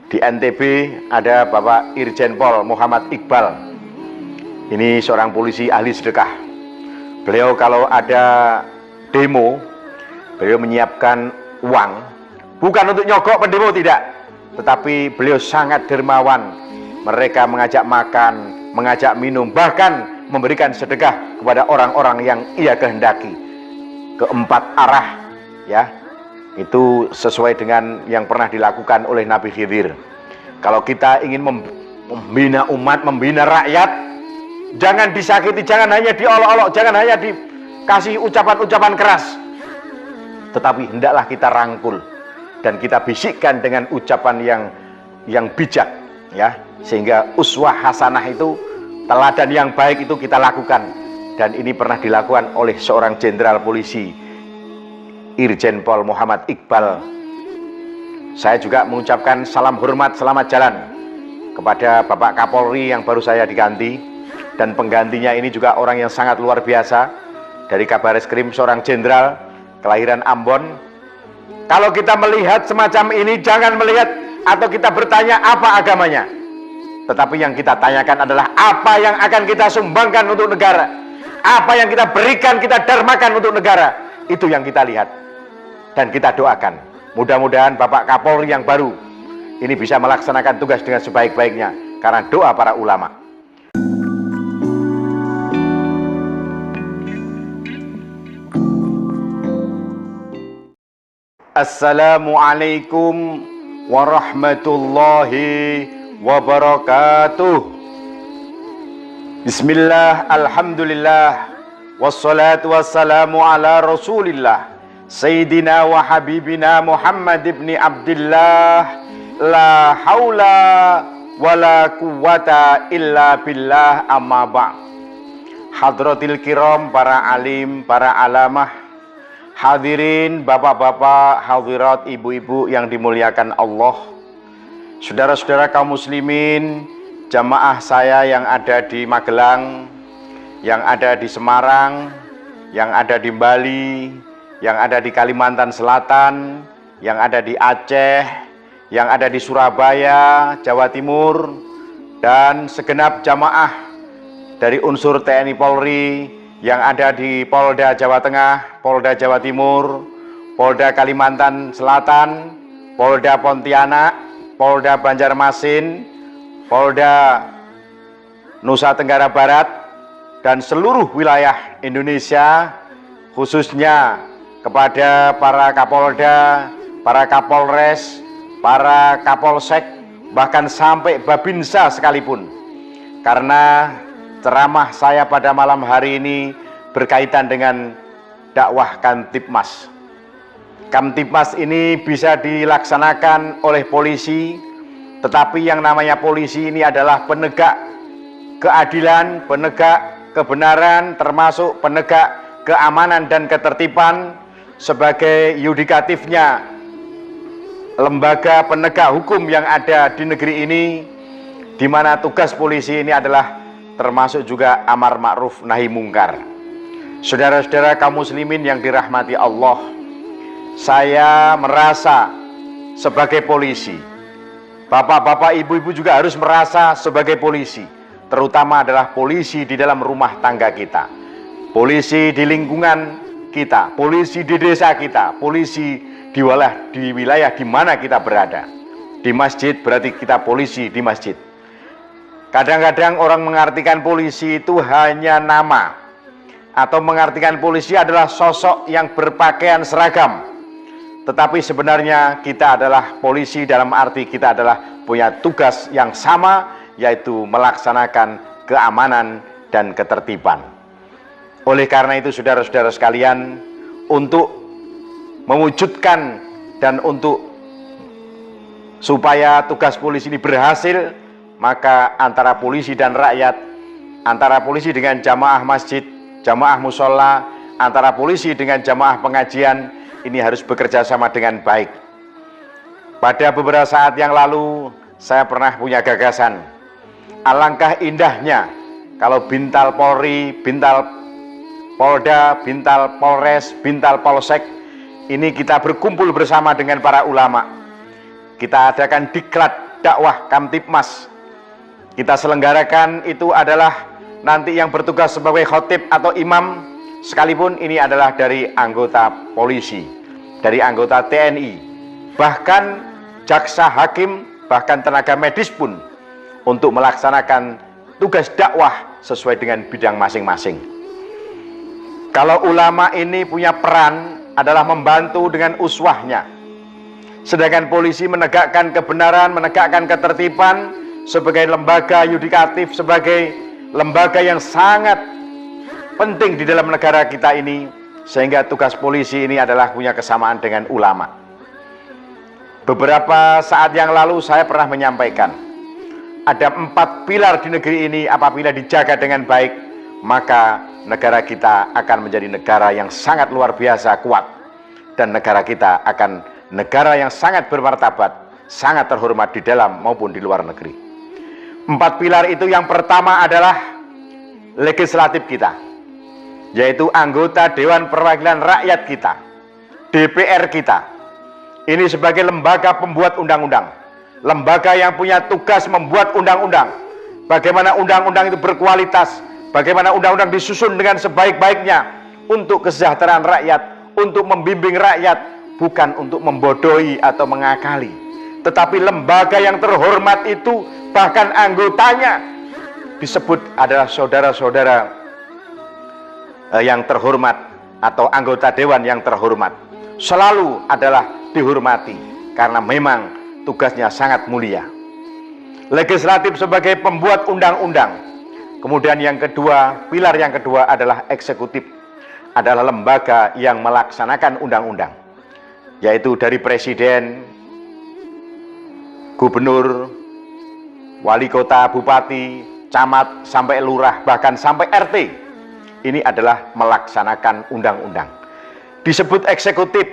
Di NTB ada Bapak Irjen Pol Muhammad Iqbal. Ini seorang polisi ahli sedekah. Beliau kalau ada demo, beliau menyiapkan uang, bukan untuk nyogok pendemo, tidak, tetapi beliau sangat dermawan. Mereka mengajak makan, mengajak minum, bahkan memberikan sedekah kepada orang-orang yang ia kehendaki. Keempat arah, ya, itu sesuai dengan yang pernah dilakukan oleh Nabi Khidir. Kalau kita ingin membina umat, membina rakyat, jangan disakiti, jangan hanya diolok-olok, jangan hanya dikasih ucapan-ucapan keras, tetapi hendaklah kita rangkul dan kita bisikkan dengan ucapan yang bijak, ya, sehingga uswah hasanah itu, teladan yang baik itu kita lakukan. Dan ini pernah dilakukan oleh seorang jenderal polisi, Irjen Pol Muhammad Iqbal. Saya juga mengucapkan salam hormat, selamat jalan kepada Bapak Kapolri yang baru saya diganti, dan penggantinya ini juga orang yang sangat luar biasa, dari Kabareskrim, seorang jenderal kelahiran Ambon. Kalau kita melihat semacam ini, jangan melihat atau kita bertanya apa agamanya, tetapi yang kita tanyakan adalah apa yang akan kita sumbangkan untuk negara, apa yang kita berikan, kita dermakan untuk negara. Itu yang kita lihat dan kita doakan. Mudah-mudahan Bapak Kapolri yang baru ini bisa melaksanakan tugas dengan sebaik-baiknya karena doa para ulama. Assalamualaikum warahmatullahi wabarakatuh. Bismillah, alhamdulillah, wassalatu wassalamu ala rasulillah Sayyidina wa habibina Muhammad ibn Abdillah. La haula wa la quwata illa billah, amma ba'. Hadratil kiram, para alim, para alamah, hadirin, bapak-bapak, hadirat, ibu-ibu yang dimuliakan Allah, saudara-saudara kaum muslimin, jamaah saya yang ada di Magelang, yang ada di Semarang, yang ada di Bali, yang ada di Kalimantan Selatan, yang ada di Aceh, yang ada di Surabaya, Jawa Timur, dan segenap jamaah dari unsur TNI Polri yang ada di Polda Jawa Tengah, Polda Jawa Timur, Polda Kalimantan Selatan, Polda Pontianak, Polda Banjarmasin, Polda Nusa Tenggara Barat, dan seluruh wilayah Indonesia, khususnya kepada para Kapolda, para Kapolres, para Kapolsek, bahkan sampai Babinsa sekalipun. Karena ceramah saya pada malam hari ini berkaitan dengan dakwah Kamtibmas. Kamtibmas ini bisa dilaksanakan oleh polisi, tetapi yang namanya polisi ini adalah penegak keadilan, penegak kebenaran, termasuk penegak keamanan dan ketertiban, sebagai yudikatifnya lembaga penegak hukum yang ada di negeri ini, di mana tugas polisi ini adalah termasuk juga amar ma'ruf nahi mungkar. Saudara-saudara kaum muslimin yang dirahmati Allah, saya merasa sebagai polisi, bapak-bapak, ibu-ibu juga harus merasa sebagai polisi, terutama adalah polisi di dalam rumah tangga kita, polisi di lingkungan kita, polisi di desa kita, polisi di wilayah di mana kita berada. Di masjid berarti kita polisi di masjid. Kadang-kadang orang mengartikan polisi itu hanya nama, atau mengartikan polisi adalah sosok yang berpakaian seragam. Tetapi sebenarnya kita adalah polisi dalam arti kita adalah punya tugas yang sama, yaitu melaksanakan keamanan dan ketertiban. Oleh karena itu saudara-saudara sekalian, untuk mewujudkan dan untuk supaya tugas polisi ini berhasil, maka antara polisi dan rakyat, antara polisi dengan jamaah masjid, jamaah musola, antara polisi dengan jamaah pengajian, ini harus bekerja sama dengan baik. Pada beberapa saat yang lalu saya pernah punya gagasan, alangkah indahnya kalau Bintal Polri, Bintal Polda, Bintal Polres, Bintal Polsek ini kita berkumpul bersama dengan para ulama. Kita adakan diklat dakwah Kamtibmas kita selenggarakan itu adalah nanti yang bertugas sebagai khotib atau imam, sekalipun ini adalah dari anggota polisi, dari anggota TNI, bahkan jaksa hakim, bahkan tenaga medis pun untuk melaksanakan tugas dakwah sesuai dengan bidang masing-masing. Kalau ulama ini punya peran adalah membantu dengan uswahnya, sedangkan polisi menegakkan kebenaran, menegakkan ketertiban sebagai lembaga yudikatif, sebagai lembaga yang sangat penting di dalam negara kita ini, sehingga tugas polisi ini adalah punya kesamaan dengan ulama. Beberapa saat yang lalu saya pernah menyampaikan, ada 4 pilar di negeri ini apabila dijaga dengan baik, maka negara kita akan menjadi negara yang sangat luar biasa kuat, dan negara kita akan negara yang sangat bermartabat, sangat terhormat di dalam maupun di luar negeri. 4 pilar itu yang pertama adalah legislatif kita, yaitu anggota Dewan Perwakilan Rakyat kita, DPR kita. Ini sebagai lembaga pembuat undang-undang, lembaga yang punya tugas membuat undang-undang. Bagaimana undang-undang itu berkualitas, bagaimana undang-undang disusun dengan sebaik-baiknya untuk kesejahteraan rakyat, untuk membimbing rakyat, bukan untuk membodohi atau mengakali. Tetapi lembaga yang terhormat itu, bahkan anggotanya disebut adalah saudara-saudara yang terhormat atau anggota dewan yang terhormat, selalu adalah dihormati karena memang tugasnya sangat mulia. Legislatif sebagai pembuat undang-undang. Kemudian yang kedua, pilar yang kedua adalah eksekutif, adalah lembaga yang melaksanakan undang-undang, yaitu dari presiden, gubernur, wali kota, bupati, camat, sampai lurah, bahkan sampai RT. Ini adalah melaksanakan undang-undang. Disebut eksekutif.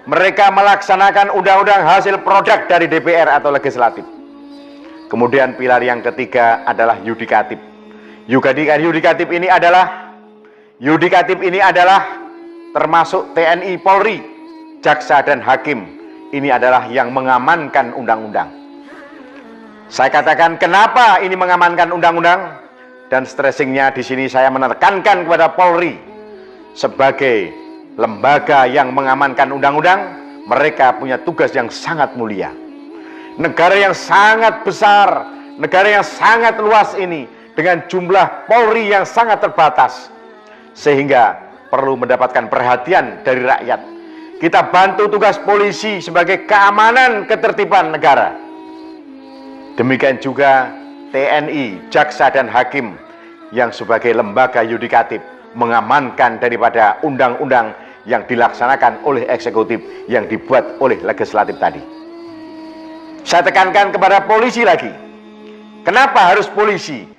Mereka melaksanakan undang-undang hasil produk dari DPR atau legislatif. Kemudian pilar yang ketiga adalah yudikatif. Yudikatif ini adalah termasuk TNI, Polri, jaksa dan hakim. Ini adalah yang mengamankan undang-undang. Saya katakan kenapa ini mengamankan undang-undang, dan stressingnya di sini saya menekankan kepada Polri sebagai lembaga yang mengamankan undang-undang. Mereka punya tugas yang sangat mulia. Negara yang sangat besar, negara yang sangat luas ini, dengan jumlah Polri yang sangat terbatas, sehingga perlu mendapatkan perhatian dari rakyat. Kita bantu tugas polisi sebagai keamanan ketertiban negara. Demikian juga TNI, jaksa dan hakim yang sebagai lembaga yudikatif mengamankan daripada undang-undang yang dilaksanakan oleh eksekutif yang dibuat oleh legislatif tadi. Saya tekankan kepada polisi lagi. Kenapa harus polisi?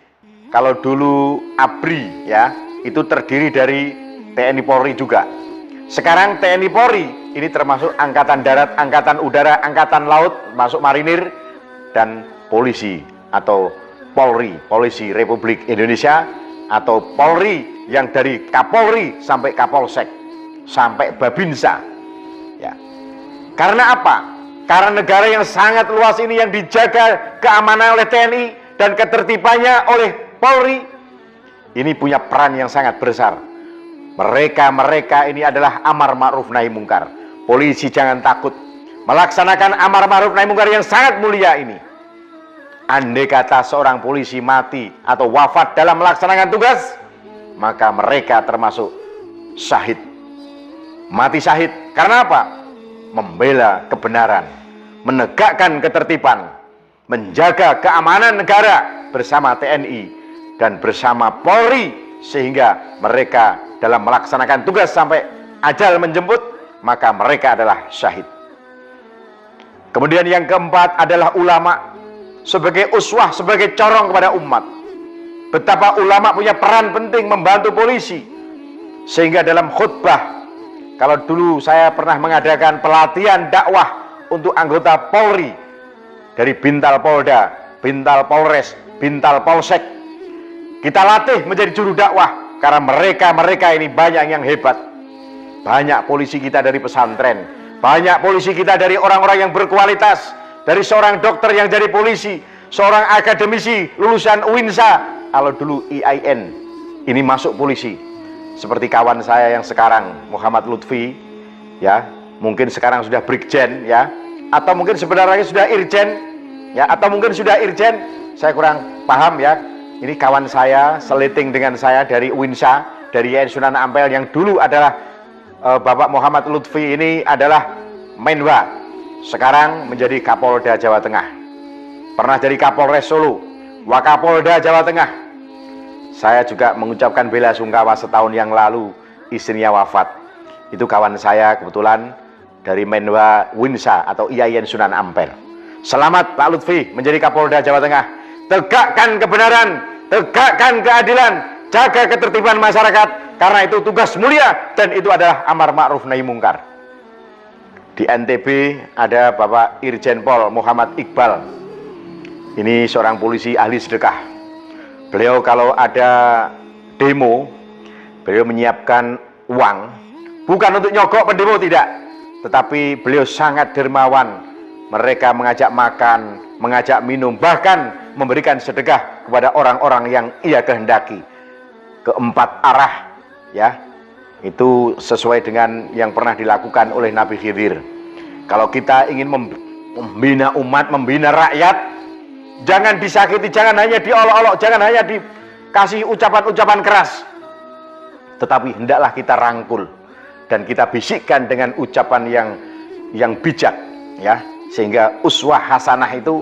Kalau dulu ABRI ya, itu terdiri dari TNI Polri juga. Sekarang TNI Polri ini termasuk angkatan darat, angkatan udara, angkatan laut, masuk marinir, dan polisi atau Polri, Polisi Republik Indonesia, atau Polri yang dari Kapolri sampai Kapolsek sampai Babinsa ya. Karena apa? Karena negara yang sangat luas ini yang dijaga keamanan oleh TNI dan ketertibannya oleh Polri, ini punya peran yang sangat besar. Mereka ini adalah amar ma'ruf nahi mungkar. Polisi jangan takut melaksanakan amar ma'ruf nahi mungkar yang sangat mulia ini. Andai kata seorang polisi mati atau wafat dalam melaksanakan tugas, maka mereka termasuk syahid. Mati syahid. Karena apa? Membela kebenaran, menegakkan ketertiban, menjaga keamanan negara bersama TNI dan bersama Polri, sehingga mereka dalam melaksanakan tugas sampai ajal menjemput, maka mereka adalah syahid. Kemudian yang keempat adalah ulama sebagai uswah, sebagai corong kepada umat. Betapa ulama punya peran penting membantu polisi, sehingga dalam khutbah, kalau dulu saya pernah mengadakan pelatihan dakwah untuk anggota Polri dari Bintal Polda, Bintal Polres, Bintal Polsek, kita latih menjadi juru dakwah karena mereka ini banyak yang hebat. Banyak polisi kita dari pesantren, banyak polisi kita dari orang-orang yang berkualitas, dari seorang dokter yang jadi polisi, seorang akademisi lulusan UINSA, kalau dulu IAIN, ini masuk polisi. Seperti kawan saya yang sekarang Muhammad Lutfi, ya, mungkin sekarang sudah brigjen, ya, atau mungkin sebenarnya sudah irjen, ya, atau mungkin sudah irjen, saya kurang paham, ya. Ini kawan saya seliting dengan saya dari UINSA, dari IAIN Sunan Ampel, yang dulu adalah Bapak Muhammad Lutfi ini adalah Menwa, sekarang menjadi Kapolda Jawa Tengah, pernah jadi Kapolres Solo, Wakapolda Jawa Tengah. Saya juga mengucapkan bela sungkawa setahun yang lalu istrinya wafat. Itu kawan saya kebetulan dari Menwa UINSA atau IAIN Sunan Ampel. Selamat Pak Lutfi menjadi Kapolda Jawa Tengah. Tegakkan kebenaran, tegakkan keadilan, jaga ketertiban masyarakat, karena itu tugas mulia dan itu adalah amar ma'ruf nahi mungkar. Di NTB ada Bapak Irjen Pol Muhammad Iqbal. Ini seorang polisi ahli sedekah. Beliau kalau ada demo, beliau menyiapkan uang, bukan untuk nyogok pendemo, tidak, tetapi beliau sangat dermawan. Mereka mengajak makan, mengajak minum, bahkan memberikan sedekah kepada orang-orang yang ia kehendaki. Keempat arah, ya, itu sesuai dengan yang pernah dilakukan oleh Nabi Khidir. Kalau kita ingin membina umat, membina rakyat, jangan disakiti, jangan hanya diolok-olok, jangan hanya dikasih ucapan-ucapan keras, tetapi hendaklah kita rangkul dan kita bisikkan dengan ucapan yang bijak, ya, sehingga uswah hasanah itu,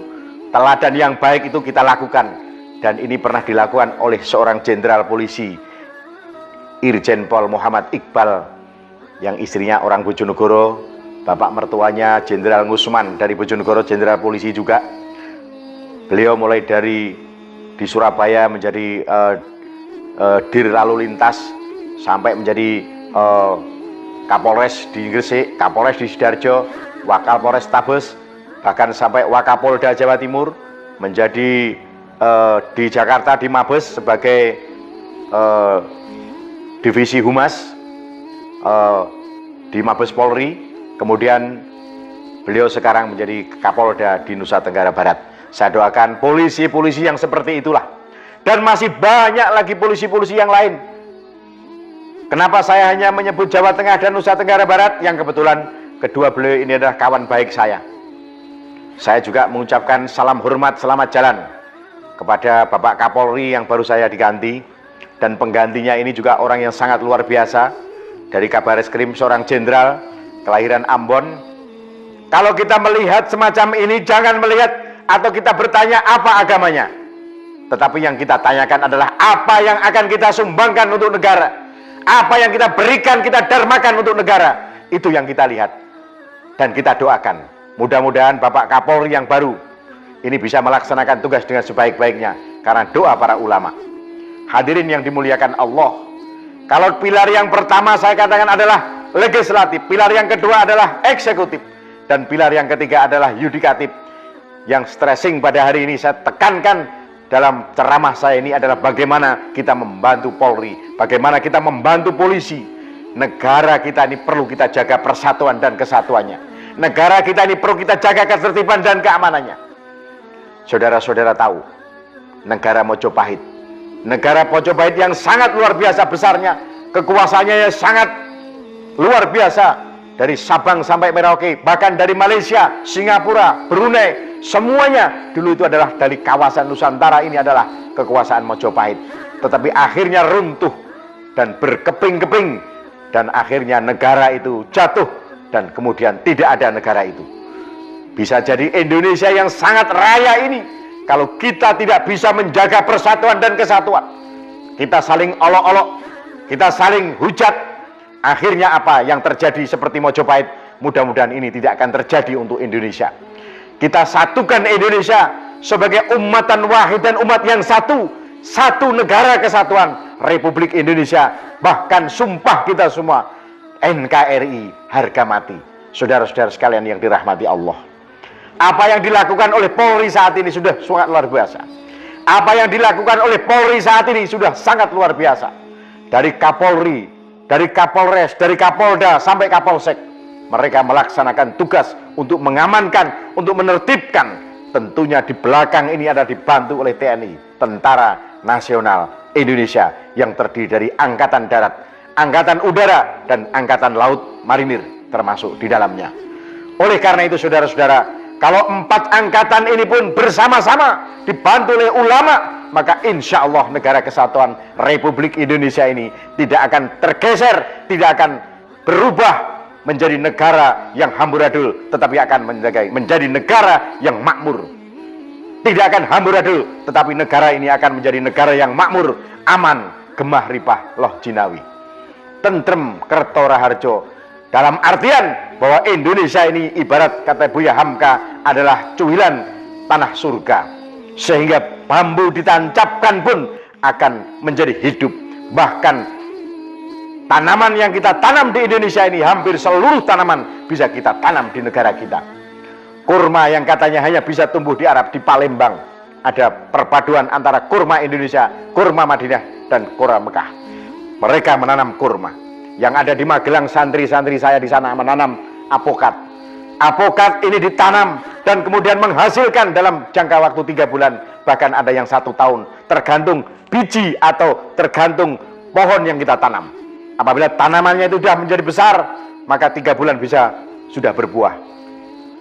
teladan yang baik itu kita lakukan. Dan ini pernah dilakukan oleh seorang jenderal polisi, Irjen Pol Muhammad Iqbal, yang istrinya orang Bojonegoro, bapak mertuanya Jenderal Ngusman dari Bojonegoro, jenderal polisi juga. Beliau mulai dari di Surabaya menjadi dir lalu lintas, sampai menjadi Kapolres di Gresik, Kapolres di Sidoarjo, Wakapolres Tabes, bahkan sampai Wakapolda Jawa Timur, menjadi di Jakarta di Mabes sebagai divisi humas di Mabes Polri. Kemudian beliau sekarang menjadi Kapolda di Nusa Tenggara Barat. Saya doakan polisi-polisi yang seperti itulah, dan masih banyak lagi polisi-polisi yang lain. Kenapa saya hanya menyebut Jawa Tengah dan Nusa Tenggara Barat, yang kebetulan kedua beliau ini adalah kawan baik saya. Saya juga mengucapkan salam hormat, selamat jalan kepada Bapak Kapolri yang baru saya diganti, dan penggantinya ini juga orang yang sangat luar biasa, dari Kabar Eskrim, seorang jenderal kelahiran Ambon. Kalau kita melihat semacam ini, jangan melihat atau kita bertanya apa agamanya, tetapi yang kita tanyakan adalah apa yang akan kita sumbangkan untuk negara, apa yang kita berikan, kita dermakan untuk negara. Itu yang kita lihat dan kita doakan. Mudah-mudahan Bapak Kapolri yang baru ini bisa melaksanakan tugas dengan sebaik-baiknya karena doa para ulama. Hadirin yang dimuliakan Allah, kalau pilar yang pertama saya katakan adalah legislatif, pilar yang kedua adalah eksekutif, dan pilar yang ketiga adalah yudikatif. Yang stressing pada hari ini saya tekankan dalam ceramah saya ini adalah bagaimana kita membantu Polri, bagaimana kita membantu polisi. Negara kita ini perlu kita jaga persatuan dan kesatuannya. Negara kita ini perlu kita jaga ketertiban dan keamanannya. Saudara-saudara tahu, negara Mojopahit, negara Mojopahit yang sangat luar biasa besarnya, kekuasaannya yang sangat luar biasa, dari Sabang sampai Merauke, bahkan dari Malaysia, Singapura, Brunei, semuanya dulu itu adalah dari kawasan Nusantara ini adalah kekuasaan Mojopahit. Tetapi akhirnya runtuh dan berkeping-keping, dan akhirnya negara itu jatuh, dan kemudian tidak ada negara itu. Bisa jadi Indonesia yang sangat raya ini, kalau kita tidak bisa menjaga persatuan dan kesatuan, kita saling olok-olok, kita saling hujat, akhirnya apa yang terjadi seperti Mojopahit, mudah-mudahan ini tidak akan terjadi untuk Indonesia. Kita satukan Indonesia sebagai ummatan wahid dan umat yang satu, satu negara kesatuan Republik Indonesia. Bahkan sumpah kita semua, NKRI harga mati. Saudara-saudara sekalian yang dirahmati Allah, apa yang dilakukan oleh Polri saat ini sudah sangat luar biasa. Apa yang dilakukan oleh Polri saat ini sudah sangat luar biasa. Dari Kapolri, dari Kapolres, dari Kapolda sampai Kapolsek, mereka melaksanakan tugas untuk mengamankan untuk menertibkan. Tentunya di belakang ini ada dibantu oleh TNI, Tentara Nasional Indonesia, yang terdiri dari Angkatan Darat, Angkatan Udara, dan Angkatan Laut Marinir termasuk di dalamnya. Oleh karena itu saudara-saudara, kalau 4 angkatan ini pun bersama-sama dibantu oleh ulama, maka insya Allah negara kesatuan Republik Indonesia ini tidak akan tergeser, tidak akan berubah menjadi negara yang amburadul, tetapi akan menjadi negara yang makmur. Tidak akan amburadul, tetapi negara ini akan menjadi negara yang makmur, aman, gemah ripah loh jinawi, tentrem kerto raharjo. Dalam artian bahwa Indonesia ini ibarat kata Buya Hamka adalah cuilan tanah surga, sehingga bambu ditancapkan pun akan menjadi hidup. Bahkan tanaman yang kita tanam di Indonesia ini, hampir seluruh tanaman bisa kita tanam di negara kita. Kurma yang katanya hanya bisa tumbuh di Arab, di Palembang ada perpaduan antara kurma Indonesia, kurma Madinah, dan kurma Mekah. Mereka menanam kurma. Yang ada di Magelang, santri-santri saya di sana menanam apokat. Apokat ini ditanam dan kemudian menghasilkan dalam jangka waktu 3 bulan, bahkan ada yang 1 tahun, tergantung biji atau tergantung pohon yang kita tanam. Apabila tanamannya itu sudah menjadi besar, maka 3 bulan bisa sudah berbuah,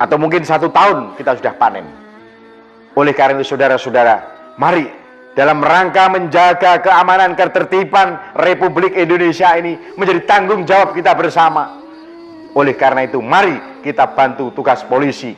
atau mungkin 1 tahun kita sudah panen. Oleh karena itu saudara-saudara, mari dalam rangka menjaga keamanan ketertiban Republik Indonesia ini menjadi tanggung jawab kita bersama. Oleh karena itu mari kita bantu tugas polisi.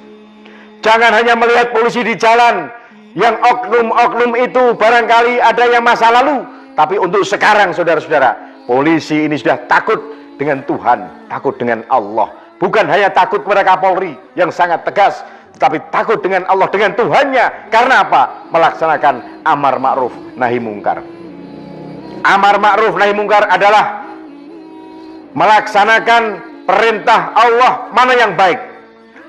Jangan hanya melihat polisi di jalan, yang oknum-oknum itu barangkali ada yang masa lalu, tapi untuk sekarang saudara-saudara, polisi ini sudah takut dengan Tuhan, takut dengan Allah. Bukan hanya takut kepada Kapolri yang sangat tegas, tetapi takut dengan Allah, dengan Tuhannya. Karena apa? Melaksanakan amar ma'ruf nahi mungkar. Amar ma'ruf nahi mungkar adalah melaksanakan perintah Allah mana yang baik.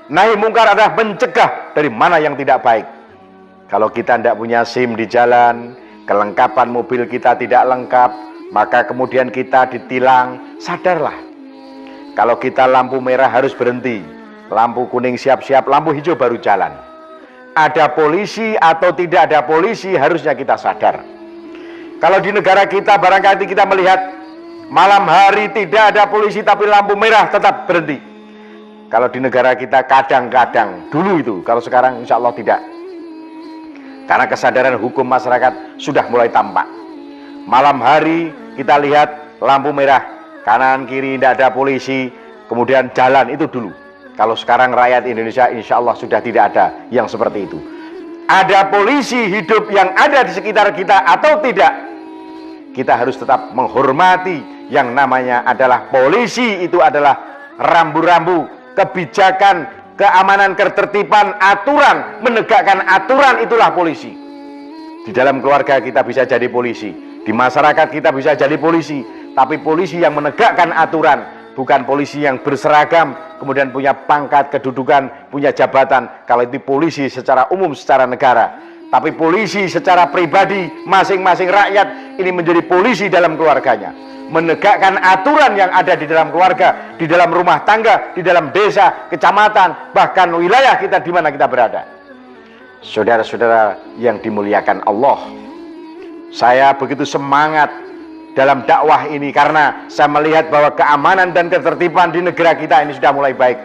Nahi mungkar adalah mencegah dari mana yang tidak baik. Kalau kita tidak punya SIM di jalan, kelengkapan mobil kita tidak lengkap, maka kemudian kita ditilang, sadarlah. Kalau kita lampu merah harus berhenti, lampu kuning siap-siap, lampu hijau baru jalan. Ada polisi atau tidak ada polisi, harusnya kita sadar. Kalau di negara kita barangkali kita melihat malam hari tidak ada polisi tapi lampu merah tetap berhenti. Kalau di negara kita kadang-kadang, dulu itu, kalau sekarang insya Allah tidak. Karena kesadaran hukum masyarakat sudah mulai tampak. Malam hari kita lihat lampu merah, kanan kiri tidak ada polisi, kemudian jalan, itu dulu. Kalau sekarang rakyat Indonesia insya Allah sudah tidak ada yang seperti itu. Ada polisi hidup yang ada di sekitar kita atau tidak, kita harus tetap menghormati yang namanya adalah polisi. Itu adalah rambu-rambu kebijakan, keamanan, ketertiban, aturan, menegakkan aturan, itulah polisi. Di dalam keluarga kita bisa jadi polisi, di masyarakat kita bisa jadi polisi, tapi polisi yang menegakkan aturan, bukan polisi yang berseragam, kemudian punya pangkat, kedudukan, punya jabatan. Kalau itu polisi secara umum, secara negara. Tapi polisi secara pribadi, masing-masing rakyat ini menjadi polisi dalam keluarganya, menegakkan aturan yang ada di dalam keluarga, di dalam rumah tangga, di dalam desa, kecamatan, bahkan wilayah kita di mana kita berada. Saudara-saudara yang dimuliakan Allah, saya begitu semangat dalam dakwah ini karena saya melihat bahwa keamanan dan ketertiban di negara kita ini sudah mulai baik.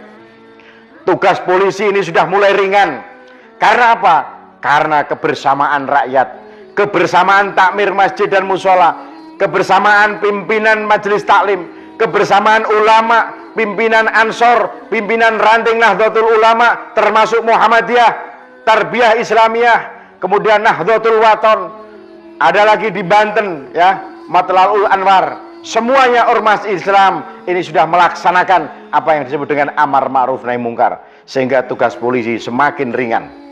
Tugas polisi ini sudah mulai ringan. Karena apa? Karena kebersamaan rakyat, kebersamaan takmir masjid dan musola, kebersamaan pimpinan majelis taklim, kebersamaan ulama, pimpinan Ansor, pimpinan ranting Nahdlatul Ulama, termasuk Muhammadiyah, Tarbiyah Islamiyah, kemudian Nahdlatul Wathon, ada lagi di Banten ya, Matlalul Anwar. Semuanya ormas Islam ini sudah melaksanakan apa yang disebut dengan amar ma'ruf nahi mungkar, sehingga tugas polisi semakin ringan.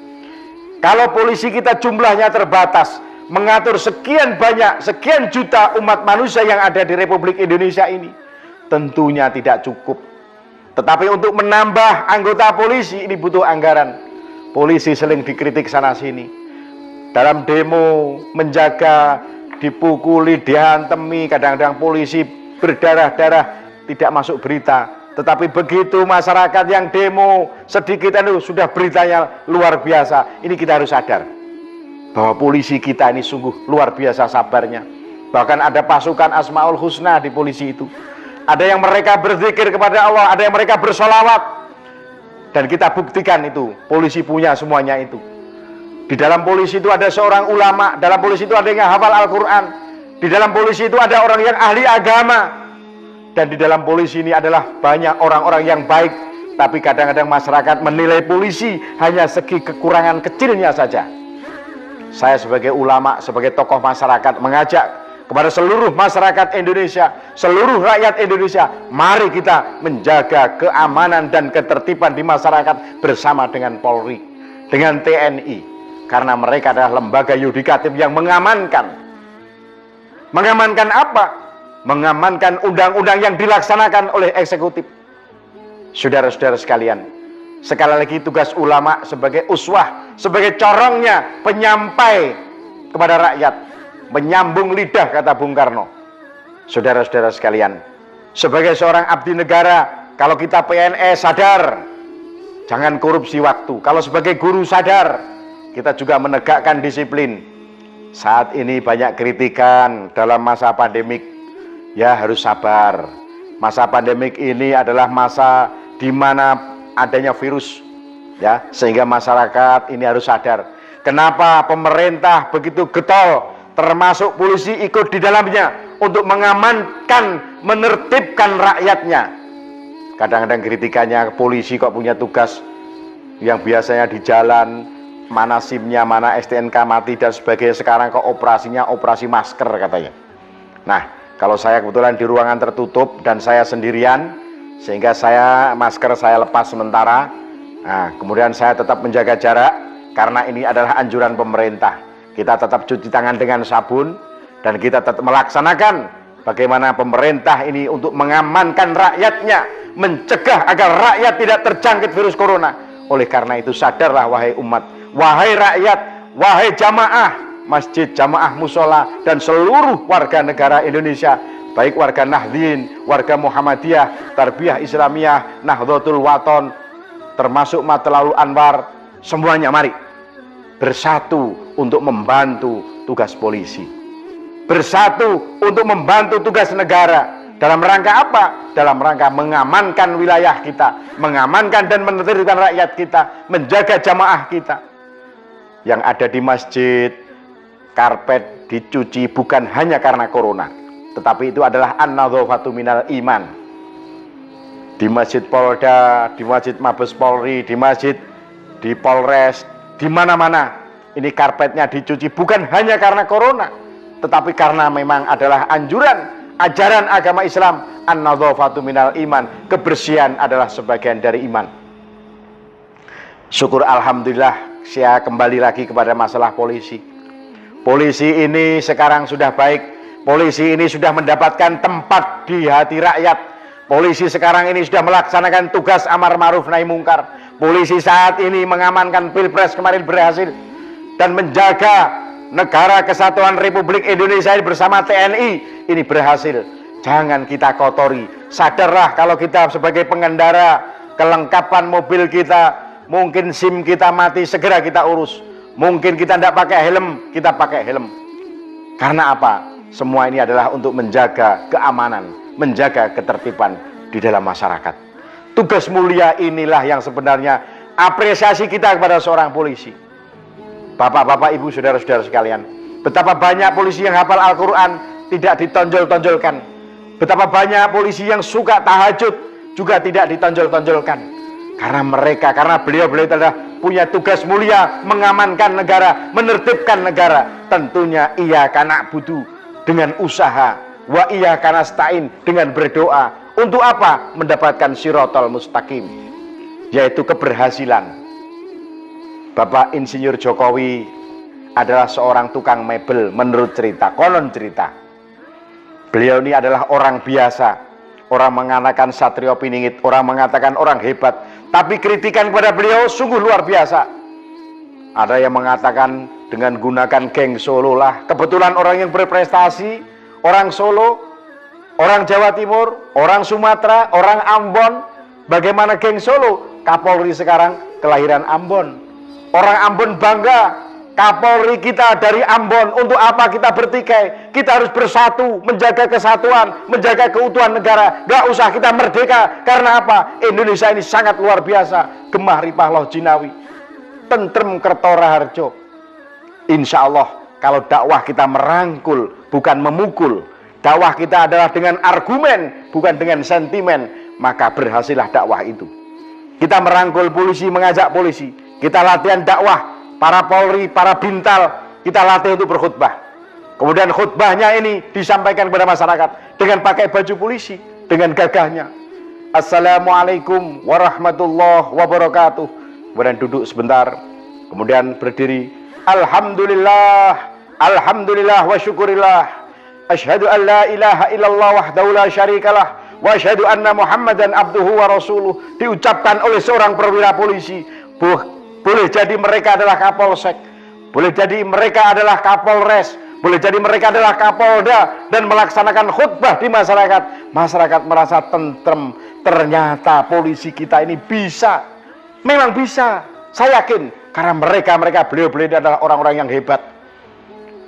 Kalau polisi kita jumlahnya terbatas, mengatur sekian banyak, sekian juta umat manusia yang ada di Republik Indonesia ini, tentunya tidak cukup. Tetapi untuk menambah anggota polisi ini butuh anggaran. Polisi sering dikritik sana sini, dalam demo menjaga, dipukuli, dihantemi, kadang-kadang polisi berdarah-darah, tidak masuk berita. Tetapi begitu masyarakat yang demo sedikit itu sudah beritanya luar biasa. Ini kita harus sadar bahwa polisi kita ini sungguh luar biasa sabarnya. Bahkan ada pasukan Asmaul Husna di polisi itu. Ada yang mereka berzikir kepada Allah, ada yang mereka bersolawat. Dan kita buktikan itu, polisi punya semuanya itu. Di dalam polisi itu ada seorang ulama, dalam polisi itu ada yang hafal Al-Quran, di dalam polisi itu ada orang yang ahli agama, dan di dalam polisi ini adalah banyak orang-orang yang baik. Tapi kadang-kadang masyarakat menilai polisi hanya segi kekurangan kecilnya saja. Saya sebagai ulama, sebagai tokoh masyarakat mengajak kepada seluruh masyarakat Indonesia, seluruh rakyat Indonesia, mari kita menjaga keamanan dan ketertiban di masyarakat bersama dengan Polri, dengan TNI, karena mereka adalah lembaga yudikatif yang mengamankan. Mengamankan apa? Mengamankan undang-undang yang dilaksanakan oleh eksekutif. Saudara-saudara sekalian, sekali lagi tugas ulama sebagai uswah, sebagai corongnya penyampai kepada rakyat, menyambung lidah, kata Bung Karno. Saudara-saudara sekalian, sebagai seorang abdi negara, kalau kita PNS sadar jangan korupsi waktu. Kalau sebagai guru sadar kita juga menegakkan disiplin. Saat ini banyak kritikan dalam masa pandemik, ya harus sabar. Masa pandemik ini adalah masa di mana adanya virus, ya, sehingga masyarakat ini harus sadar. Kenapa pemerintah begitu getol, termasuk polisi ikut di dalamnya untuk mengamankan, menertibkan rakyatnya. Kadang-kadang kritikannya, polisi kok punya tugas yang biasanya di jalan, mana SIM-nya, mana STNK mati dan sebagainya, sekarang kok operasinya operasi masker katanya. Nah, kalau saya kebetulan di ruangan tertutup dan saya sendirian, sehingga masker saya lepas sementara. Nah, kemudian saya tetap menjaga jarak karena ini adalah anjuran pemerintah. Kita tetap cuci tangan dengan sabun dan kita tetap melaksanakan bagaimana pemerintah ini untuk mengamankan rakyatnya, mencegah agar rakyat tidak terjangkit virus corona. Oleh karena itu sadarlah wahai umat, wahai rakyat, wahai jamaah masjid, jamaah musola, dan seluruh warga negara Indonesia, baik warga Nahdlin, warga Muhammadiyah, Tarbiyah Islamiyah, Nahdlatul Wathon, termasuk Matlaul Anwar, semuanya mari bersatu untuk membantu tugas polisi, bersatu untuk membantu tugas negara. Dalam rangka apa? Dalam rangka mengamankan wilayah kita, mengamankan dan menertibkan rakyat kita, menjaga jamaah kita. Yang ada di masjid, karpet dicuci bukan hanya karena corona, tetapi itu adalah an-nadhafatu minal iman. Di masjid Polda, di masjid Mabes Polri, di masjid, di Polres, di mana-mana ini karpetnya dicuci bukan hanya karena corona, tetapi karena memang adalah anjuran ajaran agama Islam, an-nadhafatu minal iman, kebersihan adalah sebagian dari iman. Syukur alhamdulillah, saya kembali lagi kepada masalah polisi. Polisi ini sekarang sudah baik, polisi ini sudah mendapatkan tempat di hati rakyat. Polisi sekarang ini sudah melaksanakan tugas amar ma'ruf nahi mungkar. Polisi saat ini mengamankan Pilpres kemarin berhasil dan menjaga negara kesatuan Republik Indonesia ini bersama TNI ini berhasil. Jangan kita kotori. Sadarlah kalau kita sebagai pengendara, kelengkapan mobil kita, mungkin SIM kita mati, segera kita urus. Mungkin kita tidak pakai helm, kita pakai helm. Karena apa? Semua ini adalah untuk menjaga keamanan, menjaga ketertiban di dalam masyarakat. Tugas mulia inilah yang sebenarnya apresiasi kita kepada seorang polisi. Bapak-bapak, ibu, saudara-saudara sekalian, betapa banyak polisi yang hafal Al-Quran tidak ditonjol-tonjolkan. Betapa banyak polisi yang suka tahajud juga tidak ditonjol-tonjolkan. Karena beliau-beliau adalah punya tugas mulia mengamankan negara, menertibkan negara. Tentunya iyyaka na'budu dengan usaha, wa iyyaka nasta'in dengan berdoa. Untuk apa? Mendapatkan siratal mustaqim, yaitu keberhasilan. Bapak Insinyur Jokowi adalah seorang tukang mebel menurut cerita, konon cerita. Beliau ini adalah orang biasa. Orang mengatakan satrio piningit, orang mengatakan orang hebat, tapi kritikan kepada beliau sungguh luar biasa. Ada yang mengatakan dengan gunakan geng Solo lah. Kebetulan orang yang berprestasi, orang Solo, orang Jawa Timur, orang Sumatera, orang Ambon. Bagaimana geng Solo? Kapolri sekarang kelahiran Ambon. Orang Ambon bangga, Kapolri kita dari Ambon. Untuk apa kita bertikai? Kita harus bersatu, menjaga kesatuan, menjaga keutuhan negara. Gak usah kita merdeka. Karena apa? Indonesia ini sangat luar biasa. Gemah Ripah Loh Jinawi, tentrem Kertora Harjo. Insya Allah kalau dakwah kita merangkul, bukan memukul. Dakwah kita adalah dengan argumen, bukan dengan sentimen. Maka berhasillah dakwah itu. Kita merangkul polisi, mengajak polisi. Kita latihan dakwah. Para Polri, para Bintal, kita latih untuk berkhutbah. Kemudian khutbahnya ini disampaikan kepada masyarakat dengan pakai baju polisi, dengan gagahnya. Assalamualaikum warahmatullahi wabarakatuh. Kemudian duduk sebentar, kemudian berdiri. Alhamdulillah, alhamdulillah wa syukurillah. Asyhadu an la ilaha illallah wahdahu la syarikalah wa asyhadu anna Muhammadan abduhu wa rasuluh. Diucapkan oleh seorang perwira polisi. Boleh jadi mereka adalah Kapolsek, boleh jadi mereka adalah Kapolres, boleh jadi mereka adalah Kapolda, dan melaksanakan khutbah di masyarakat. Masyarakat merasa tentrem. Ternyata polisi kita ini bisa, memang bisa. Saya yakin karena mereka beliau-beliau adalah orang-orang yang hebat.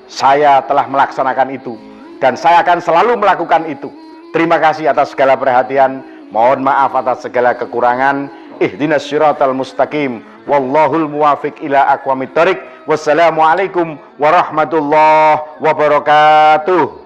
Saya telah melaksanakan itu dan saya akan selalu melakukan itu. Terima kasih atas segala perhatian. Mohon maaf atas segala kekurangan. Ihdinas syiratal mustaqim. Wallahul muwafiq ila aqwamit thoriq. Wassalamualaikum warahmatullahi wabarakatuh.